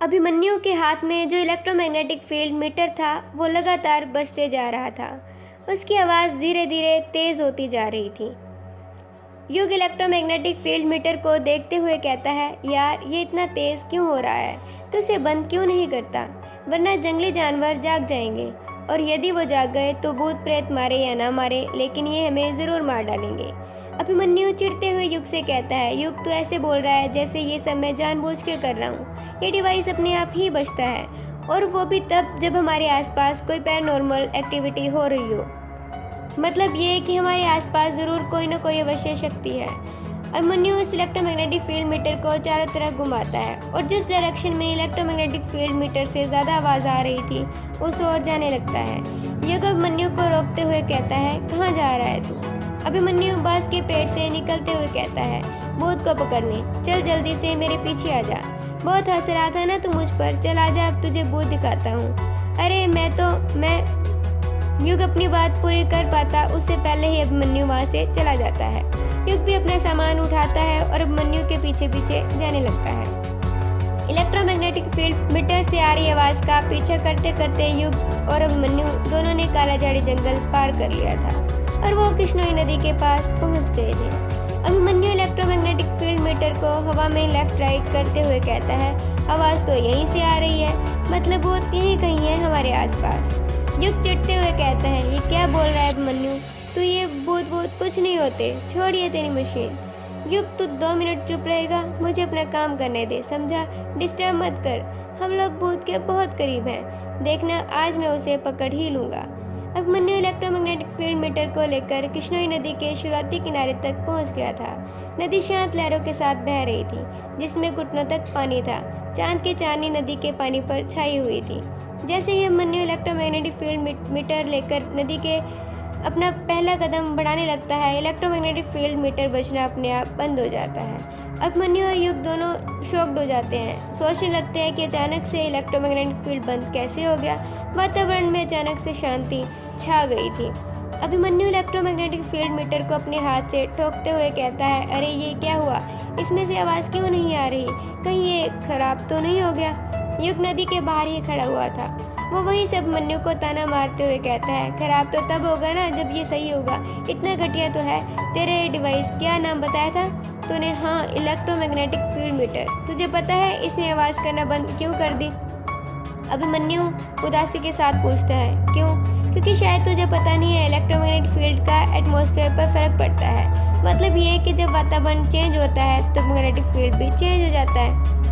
अभिमन्यु के हाथ में जो इलेक्ट्रोमैग्नेटिक फील्ड मीटर था वो लगातार बजते जा रहा था। उसकी आवाज़ धीरे धीरे तेज़ होती जा रही थी। युग इलेक्ट्रोमैग्नेटिक फील्ड मीटर को देखते हुए कहता है, यार ये इतना तेज़ क्यों हो रहा है, तो इसे बंद क्यों नहीं करता, वरना जंगली जानवर जाग जाएंगे और यदि वो जाग गए तो भूत प्रेत मारे या ना मारे, लेकिन ये हमें ज़रूर मार डालेंगे। अभिमन्यु चिढ़ते हुए युग से कहता है, युग तो ऐसे बोल रहा है जैसे ये सब मैं जानबूझ के कर रहा हूँ। ये डिवाइस अपने आप ही बजता है और वो भी तब जब हमारे आसपास कोई पैरानॉर्मल एक्टिविटी हो रही हो। मतलब ये कि हमारे आसपास ज़रूर कोई ना कोई अवश्य शक्ति है। अभिमन्यु इस इलेक्ट्रोमैग्नेटिक फील्ड मीटर को चारों तरफ घुमाता है और जिस डायरेक्शन में इलेक्ट्रोमैग्नेटिक फील्ड मीटर से ज़्यादा आवाज़ आ रही थी उस ओर जाने लगता है। युग अभिमन्यु को रोकते हुए कहता है, कहाँ जा रहा है तू? अभिमन्यु बांस के पेड़ से निकलते हुए कहता है, भूत को पकड़ने, चल जल्दी से मेरे पीछे आ जा। बहुत हंस रहा था ना तू मुझ पर, चल आजा अब तुझे भूत दिखाता हूँ। अरे मैं युग अपनी बात पूरी कर पाता उससे पहले ही अभिमन्यु वहाँ से चला जाता है। युग भी अपना सामान उठाता है और अभिमन्यु के पीछे पीछे जाने लगता है। इलेक्ट्रोमैग्नेटिक फील्ड मीटर से आ रही आवाज़ का पीछा करते करते युग और अभिमन्यु दोनों ने कालाझाड़ी जंगल पार कर लिया था और वो कृष्णोई नदी के पास पहुंच गए थे। अभिमन्यु इलेक्ट्रोमैग्नेटिक फील्ड मीटर को हवा में लेफ्ट राइट करते हुए कहता है, आवाज़ तो यहीं से आ रही है, मतलब भूत यहीं कहीं है हमारे आसपास। युग चिढ़ते हुए कहता है, ये क्या बोल रहा है अभिमन्यु, तो ये भूत कुछ नहीं होते, छोड़िए तेरी मशीन। युग तू 2 मिनट चुप रहेगा, मुझे अपना काम करने दे, समझा? डिस्टर्ब मत कर, हम लोग भूत के बहुत करीब हैं, देखना आज मैं उसे पकड़ ही लूँगा। अभिमन्यु इलेक्ट्रोमैग्नेटिक फील्ड मीटर को लेकर कृष्णोई नदी के शुरुआती किनारे तक पहुंच गया था। नदी शांत लहरों के साथ बह रही थी जिसमें घुटनों तक पानी था। चांद की चांदनी नदी के पानी पर छाई हुई थी। जैसे ही अभिमन्यु इलेक्ट्रोमैग्नेटिक फील्ड मीटर लेकर नदी के अपना पहला कदम बढ़ाने लगता है, इलेक्ट्रोमैग्नेटिक फील्ड मीटर बजना अपने आप बंद हो जाता है। अभिमन्यु और युग दोनों शॉक्ड हो जाते हैं, सोचने लगते हैं कि अचानक से इलेक्ट्रोमैग्नेटिक फील्ड बंद कैसे हो गया। वातावरण में अचानक से शांति छा गई थी। अभिमन्यु इलेक्ट्रोमैग्नेटिक फील्ड मीटर को अपने हाथ से ठोकते हुए कहता है, अरे ये क्या हुआ, इसमें से आवाज़ क्यों नहीं आ रही, कहीं ये खराब तो नहीं हो गया? युग नदी के बाहर ही खड़ा हुआ था। वो वहीं से अभिमन्यु को ताना मारते हुए कहता है, खराब तो तब होगा ना जब ये सही होगा, इतना घटिया तो है। तेरे डिवाइस क्या नाम बताया था तूने? हाँ, इलेक्ट्रोमैग्नेटिक फील्ड मीटर। तुझे पता है इसने आवाज़ करना बंद क्यों कर दी? अभिमन्यु उदासी के साथ पूछता है, क्यों? क्योंकि शायद तुझे पता नहीं है, इलेक्ट्रोमैग्नेटिक फील्ड का एटमॉस्फेयर पर फर्क पड़ता है। मतलब ये कि जब वातावरण चेंज होता है तो मैग्नेटिक फील्ड भी चेंज हो जाता है,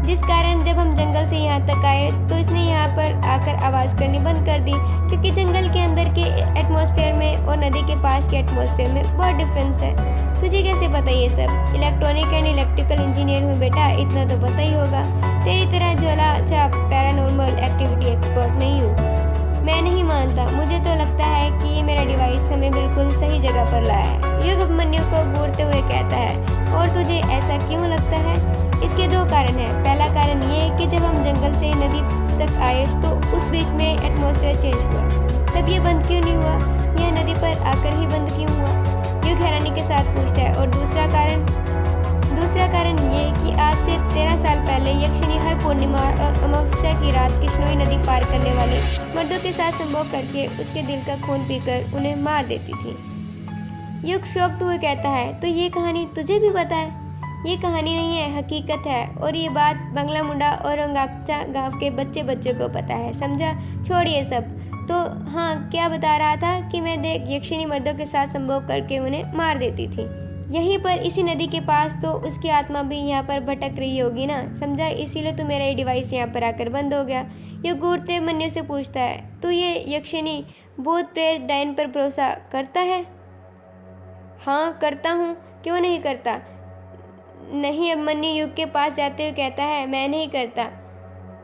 जिस कारण जब हम जंगल से यहाँ तक आए तो इसने यहाँ पर आकर आवाज़ करनी बंद कर दी, क्योंकि जंगल के अंदर के एटमॉस्फेयर में और नदी के पास के एटमॉस्फेयर में बहुत डिफरेंस है। तुझे कैसे पता ये सब? इलेक्ट्रॉनिक एंड इलेक्ट्रिकल इंजीनियर हूँ बेटा, इतना तो पता ही होगा। तेरी तरह ज्वाला चाप पैरानॉर्मल एक्टिविटी एक्सपर्ट नहीं हूँ। मैं नहीं मानता, मुझे तो लगता है कि ये मेरा डिवाइस हमें बिल्कुल सही जगह पर लाया है। युग अभिमन्यु को घूरते हुए कहता है, और तुझे ऐसा क्यों लगता है? इसके 2 कारण हैं। पहला कारण ये है कि जब हम जंगल से नदी तक आए तो उस बीच में एटमॉस्फेयर चेंज हुआ, तब ये बंद क्यों नहीं हुआ? यह नदी पर आकर ही बंद क्यों हुआ? युग हैरानी के साथ पूछता है। और दूसरा कारण ये कि आज से 13 साल पहले यक्षिणी हर पूर्णिमा और अमावस्या की रात कृष्णोई नदी पार करने वाले मर्दों के साथ संभोग करके उसके दिल का खून पीकर उन्हें मार देती थी। युग शॉक्ड हुए कहता है, तो ये कहानी तुझे भी पता है? ये कहानी नहीं है, हकीकत है, और ये बात बंगला मुंडा और अंगाचा गांव के बच्चे को पता है, समझा? छोड़ ये सब। तो हाँ, क्या बता रहा था कि मैं यक्षिणी मर्दों के साथ संभोग करके उन्हें मार देती थी यहीं पर इसी नदी के पास, तो उसकी आत्मा भी यहाँ पर भटक रही होगी ना, समझा? इसीलिए तो मेरा ये डिवाइस यहाँ पर आकर बंद हो गया। ये घूरते अभिमन्यु से पूछता है, तो ये यक्षिणी भूत प्रेत डायन पर भरोसा करता है? हाँ करता हूँ, क्यों नहीं करता? नहीं, अभिमन्यु युग के पास जाते हुए कहता है, मैं नहीं करता।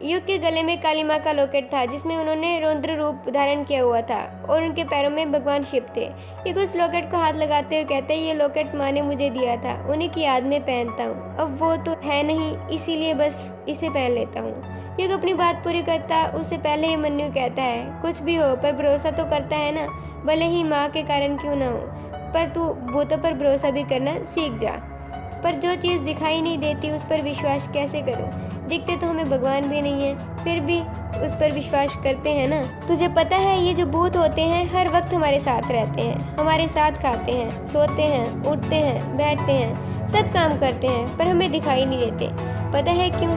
युग के गले में काली माँ का लॉकेट था जिसमें उन्होंने रौद्र रूप धारण किया हुआ था और उनके पैरों में भगवान शिव थे। युग उस लॉकेट को हाथ लगाते हुए कहते हैं, ये लॉकेट माँ ने मुझे दिया था, उन्हीं की याद में पहनता हूँ। अब वो तो है नहीं, इसीलिए बस इसे पहन लेता हूँ। युग अपनी बात पूरी करता उससे पहले ही अभिमन्यु कहता है, कुछ भी हो पर भरोसा तो करता है ना, भले ही माँ के कारण क्यों ना हो, पर तू भूतों पर भरोसा भी करना सीख जा। पर जो चीज़ दिखाई नहीं देती उस पर विश्वास कैसे करूं? दिखते तो हमें भगवान भी नहीं है, फिर भी उस पर विश्वास करते हैं ना। तुझे पता है ये जो भूत होते हैं हर वक्त हमारे साथ रहते हैं, हमारे साथ खाते हैं, सोते हैं, उठते हैं, बैठते हैं, सब काम करते हैं, पर हमें दिखाई नहीं देते। पता है क्यों?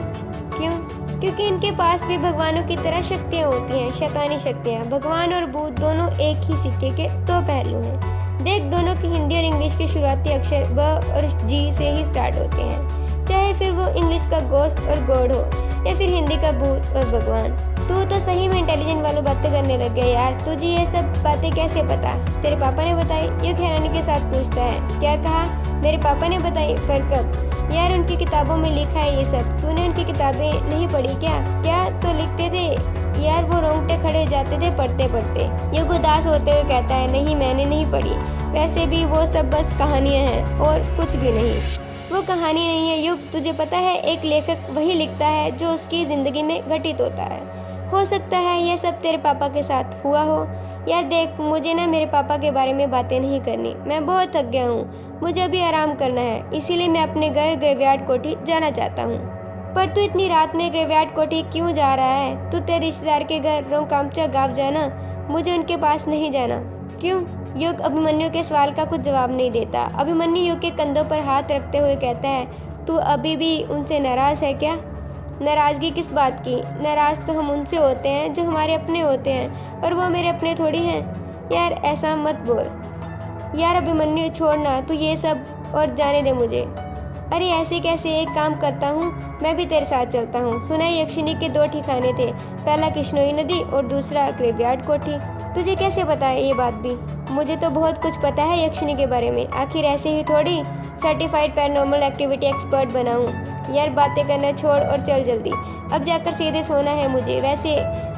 क्योंकि इनके पास भी भगवानों की तरह शक्तियाँ होती हैं, शैतानी शक्तियाँ। भगवान और भूत दोनों एक ही सिक्के के दो पहलू हैं। देख, दोनों की हिंदी और इंग्लिश के शुरुआती अक्षर ब और जी से ही स्टार्ट होते हैं, चाहे फिर वो इंग्लिश का घोस्ट और गॉड हो या फिर हिंदी का भूत और भगवान। तू तो सही में इंटेलिजेंट वालों बातें करने लग गया यार। तुझे ये सब बातें कैसे पता? तेरे पापा ने बताई? युग हैरानी के साथ पूछता है। क्या कहा? मेरे पापा ने बताई? पर कब? यार उनकी किताबों में लिखा है ये सब। तूने उनकी किताबें नहीं पढ़ी क्या? क्या तो लिखते थे यार, वो रोंगटे खड़े हो जाते थे पढ़ते पढ़ते। युग उदास होते हुए कहता है, नहीं मैंने नहीं पढ़ी, वैसे भी वो सब बस कहानियाँ हैं और कुछ भी नहीं। वो कहानी नहीं है युग, तुझे पता है एक लेखक वही लिखता है जो उसकी ज़िंदगी में घटित होता है। हो सकता है यह सब तेरे पापा के साथ हुआ हो। यार देख, मुझे ना मेरे पापा के बारे में बातें नहीं करनी, मैं बहुत थक गया हूँ, मुझे अभी आराम करना है, इसीलिए मैं अपने घर ग्रेवयार्ड कोठी जाना चाहता हूँ। पर तू इतनी रात में ग्रेवयार्ड कोठी क्यों जा रहा है? तू तेरे रिश्तेदार के घर रोंकामचा गाँव जाना, मुझे उनके पास नहीं जाना। क्यों? युग अभिमन्यु के सवाल का कुछ जवाब नहीं देता। अभिमन्यु युग के कंधों पर हाथ रखते हुए कहता है, तू अभी भी उनसे नाराज़ है क्या? नाराज़गी किस बात की? नाराज़ तो हम उनसे होते हैं जो हमारे अपने होते हैं, और वो मेरे अपने थोड़ी हैं। यार ऐसा मत बोल यार अभिमन्यु, छोड़ना तू ये सब और जाने दे मुझे। अरे ऐसे कैसे? एक काम करता हूँ, मैं भी तेरे साथ चलता हूँ। सुना यक्षिणी के दो ठिकाने थे, पहला कृष्णोई नदी और दूसरा ग्रेवयार्ड कोठी। तुझे कैसे पता है ये बात भी? मुझे तो बहुत कुछ पता है यक्षिणी के बारे में, आखिर ऐसे ही थोड़ी सर्टिफाइड पैरानॉर्मल एक्टिविटी एक्सपर्ट बना हूँ। यार बातें करना छोड़ और चल जल्दी, अब जाकर सीधे सोना है मुझे। वैसे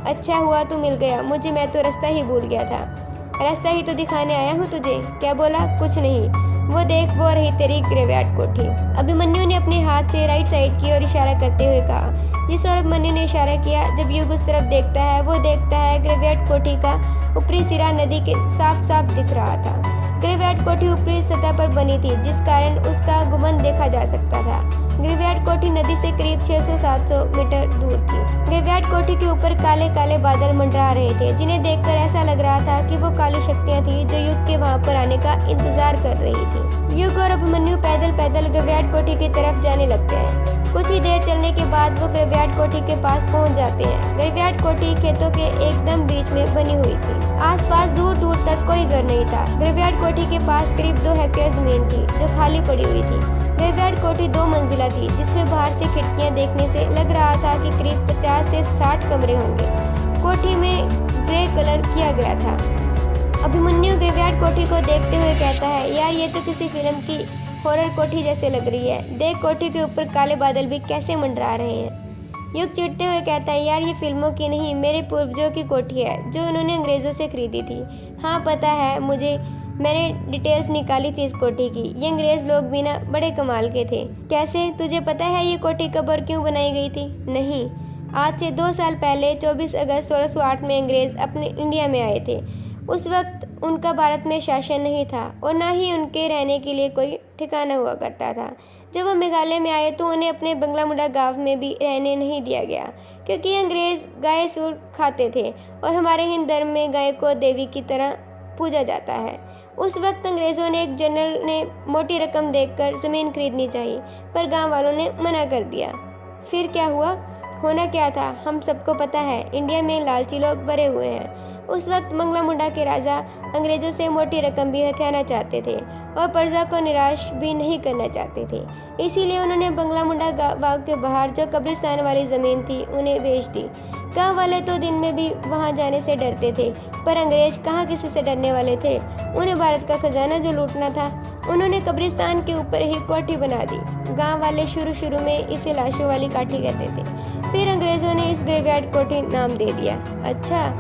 अच्छा हुआ तू मिल गया मुझे, मैं तो रास्ता ही भूल गया था। रास्ता ही तो दिखाने आया हूँ तुझे। क्या बोला? कुछ नहीं, वो देख वो रही तेरी ग्रेवयार्ड कोठी। अभिमन्यु ने अपने हाथ से राइट साइड की ओर इशारा करते हुए कहा। जिस ओर अभिमन्यु ने इशारा किया, जब युग उस तरफ देखता है, वो देखता है ग्रेवयार्ड कोठी का ऊपरी सिरा नदी के साफ साफ दिख रहा था। ग्रेवयार्ड कोठी ऊपरी सतह पर बनी थी, जिस कारण उसका गुंबद देखा जा सकता था। ग्रेवयार्ड कोठी नदी से करीब 600-700 मीटर दूर थी। ग्रेवयार्ड कोठी के ऊपर काले काले बादल मंडरा रहे थे, जिन्हें देखकर ऐसा लग रहा था कि वो काली शक्तियां थी जो युग के वहां पर आने का इंतजार कर रही थी। युग और अभिमन्यु पैदल पैदल ग्रेवयार्ड कोठी की तरफ जाने लगते हैं। कुछ ही देर चलने के बाद वो ग्रेवयार्ड कोठी के पास पहुंच जाते हैं। ग्रेवयार्ड कोठी खेतों के एकदम बीच में बनी हुई थी। आसपास दूर दूर तक कोई घर नहीं था। ग्रेवयार्ड कोठी के पास करीब 2 हेक्टेयर जमीन थी जो खाली पड़ी हुई थी। ग्रेवयार्ड कोठी 2 मंजिला थी, जिसमें बाहर से खिड़कियां देखने से लग रहा था कि करीब 50 से 60 कमरे होंगे। कोठी में ग्रे कलर किया गया था। अभिमन्यु ग्रेवयार्ड कोठी को देखते हुए कहता है, यार ये तो किसी फिल्म की हॉरर कोठी जैसे लग रही है। देख, कोठी के ऊपर काले बादल भी कैसे मंडरा रहे हैं। युग चिढ़ते हुए कहता है, यार ये फिल्मों की नहीं, मेरे पूर्वजों की कोठी है जो उन्होंने अंग्रेज़ों से खरीदी थी। हाँ पता है मुझे, मैंने डिटेल्स निकाली थी इस कोठी की। ये अंग्रेज़ लोग भी ना बड़े कमाल के थे। कैसे? तुझे पता है ये कोठी कब और क्यों बनाई गई थी? नहीं, आज से 2 साल पहले 24 अगस्त 1608 में अंग्रेज़ अपने इंडिया में आए थे। उस वक्त उनका भारत में शासन नहीं था और ना ही उनके रहने के लिए कोई ठिकाना हुआ करता था। जब वो मेघालय में आए तो उन्हें अपने बंगला मुंडा गांव में भी रहने नहीं दिया गया, क्योंकि अंग्रेज़ गाय सूर खाते थे और हमारे हिंदू धर्म में गाय को देवी की तरह पूजा जाता है। उस वक्त अंग्रेज़ों ने एक जनरल ने मोटी रकम देकर ज़मीन खरीदनी चाहिए, पर गांव वालों ने मना कर दिया। फिर क्या हुआ? होना क्या था हम सबको पता है। इंडिया में लालची लोग भरे हुए हैं। उस वक्त बंगला मुंडा के राजा अंग्रेज़ों से मोटी रकम भी हथियाना चाहते थे और प्रजा को निराश भी नहीं करना चाहते थे। इसीलिए उन्होंने बंगला मुंडा बाग के बाहर जो कब्रिस्तान वाली ज़मीन थी उन्हें बेच दी। गांव वाले तो दिन में भी वहां जाने से डरते थे, पर अंग्रेज कहाँ किसी से डरने वाले थे। उन्हें भारत का खजाना जो लूटना था, उन्होंने कब्रिस्तान के ऊपर ही कोठी बना दी। गांव वाले शुरू में इसे लाशों वाली काठी कहते थे, फिर अंग्रेज़ों ने इस ग्रेवयार्ड कोठी नाम दे दिया। अच्छा,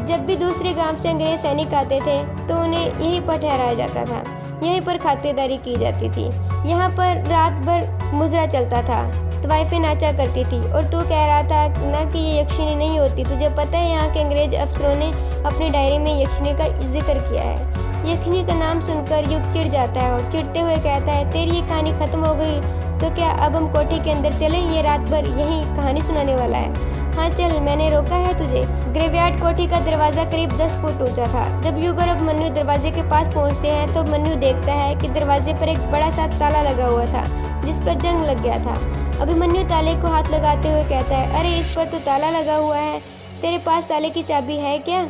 जब भी दूसरे गांव से अंग्रेज सैनिक आते थे तो उन्हें यहीं पर ठहराया जाता था, यहीं पर खातिरदारी की जाती थी। यहाँ पर रात भर मुजरा चलता था, तवाइफें नाचा करती थी। और तू कह रहा था ना कि ये यक्षिणी नहीं होती। तुझे पता है यहाँ के अंग्रेज अफसरों ने अपनी डायरी में यक्षिणी का जिक्र किया है। यक्षिणी का नाम सुनकर युग चिढ़ जाता है और चिढ़ते हुए कहता है, तेरी ये कहानी खत्म हो गई तो क्या अब हम कोठी के अंदर चलें? ये रात भर यहीं कहानी सुनाने वाला है। हाँ चल, मैंने रोका है तुझे। ग्रेवयार्ड कोठी का दरवाजा करीब 10 फुट ऊंचा था। जब युग और अभिमन्यु दरवाजे के पास पहुंचते हैं तो मन्यु देखता है कि दरवाजे पर एक बड़ा सा ताला लगा हुआ था जिस पर जंग लग गया था। अभिमन्यु ताले को हाथ लगाते हुए कहता है, अरे इस पर तो ताला लगा हुआ है, तेरे पास ताले की चाबी है क्या?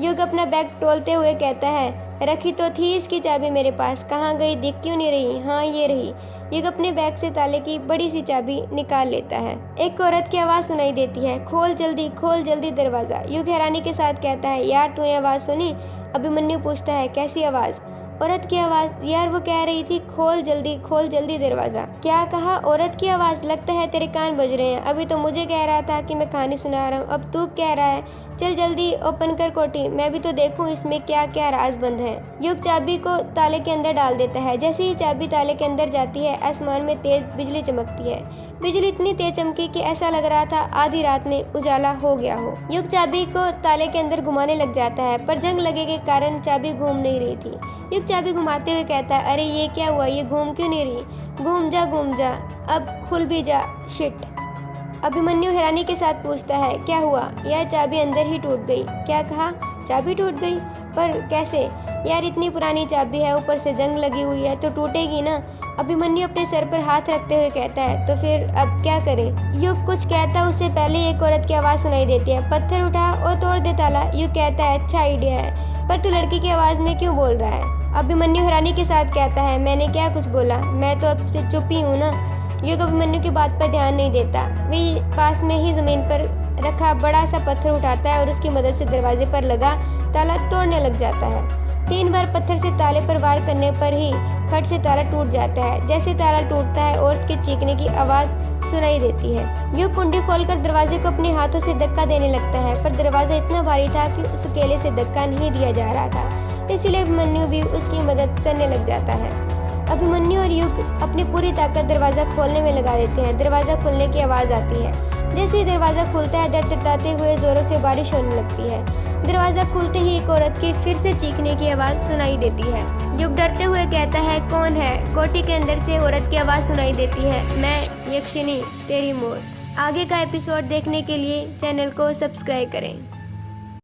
युग अपना बैग टोलते हुए कहता है, रखी तो थी इसकी चाबी मेरे पास, कहाँ गई दिख क्यों नहीं रही? हाँ ये रही। युग अपने बैग से ताले की बड़ी सी चाबी निकाल लेता है। एक औरत की आवाज़ सुनाई देती है, खोल जल्दी दरवाज़ा। युग हैरानी के साथ कहता है, यार तूने आवाज़ सुनी? अभिमन्यु पूछता है, कैसी आवाज़? औरत की आवाज़, यार वो कह रही थी खोल जल्दी दरवाज़ा। क्या कहा? औरत की आवाज़, लगता है तेरे कान बज रहे हैं। अभी तो मुझे कह रहा था कि मैं कहानी सुना रहा हूँ, अब तू कह रहा है। चल जल्दी ओपन कर कोठी, मैं भी तो देखूं इसमें क्या क्या राज बंद है। युग चाबी को ताले के अंदर डाल देता है। जैसे ही चाबी ताले के अंदर जाती है, आसमान में तेज बिजली चमकती है। बिजली इतनी तेज चमकी कि ऐसा लग रहा था आधी रात में उजाला हो गया हो। युग चाबी को ताले के अंदर घुमाने लग जाता है, पर जंग लगे के कारण चाबी घूम नहीं रही थी। युग चाबी घुमाते हुए कहता है, अरे ये क्या हुआ, ये घूम क्यों नहीं रही? घूम जा, अब खुल भी जा। शिट। अभिमन्यु हैरानी के साथ पूछता है, क्या हुआ? यह चाबी अंदर ही टूट गई। क्या कहा? चाबी टूट गई? पर कैसे? यार इतनी पुरानी चाबी है, ऊपर से जंग लगी हुई है, तो टूटेगी ना। अभिमन्यु अपने सर पर हाथ रखते हुए कहता है, तो फिर अब क्या करें? युग कुछ कहता उससे पहले एक औरत की आवाज़ सुनाई देती है, पत्थर उठा और तोड़ दे ताला। युग कहता है, अच्छा आइडिया है, पर तू लड़की की आवाज़ में क्यों बोल रहा है? अभिमन्यु हैरानी के साथ कहता है, मैंने क्या कुछ बोला, मैं तो अब से चुप ही हूँ ना। युग अभिमन्यु की बात पर ध्यान नहीं देता। वे पास में ही जमीन पर रखा बड़ा सा पत्थर उठाता है और उसकी मदद से दरवाजे पर लगा ताला तोड़ने लग जाता है। 3 बार पत्थर से ताले पर वार करने पर ही फट से ताला टूट जाता है। जैसे ताला टूटता है, औरत के चीखने की आवाज़ सुनाई देती है। युग कुंडी खोलकर दरवाजे को अपने हाथों से धक्का देने लगता है, पर दरवाजा इतना भारी था कि उस अकेले से धक्का नहीं दिया जा रहा था, इसलिए अभिमन्यु भी उसकी मदद करने लग जाता है। अभिमन्यु और युग अपनी पूरी ताकत दरवाज़ा खोलने में लगा देते हैं। दरवाज़ा खुलने की आवाज़ आती है। जैसे ही दरवाज़ा खुलता है, दरदराते हुए जोरों से बारिश होने लगती है। दरवाज़ा खुलते ही एक औरत की फिर से चीखने की आवाज़ सुनाई देती है। युग डरते हुए कहता है, कौन है? कोठी के अंदर से औरत की आवाज़ सुनाई देती है, मैं यक्षिणी, तेरी मौत। आगे का एपिसोड देखने के लिए चैनल को सब्सक्राइब करें।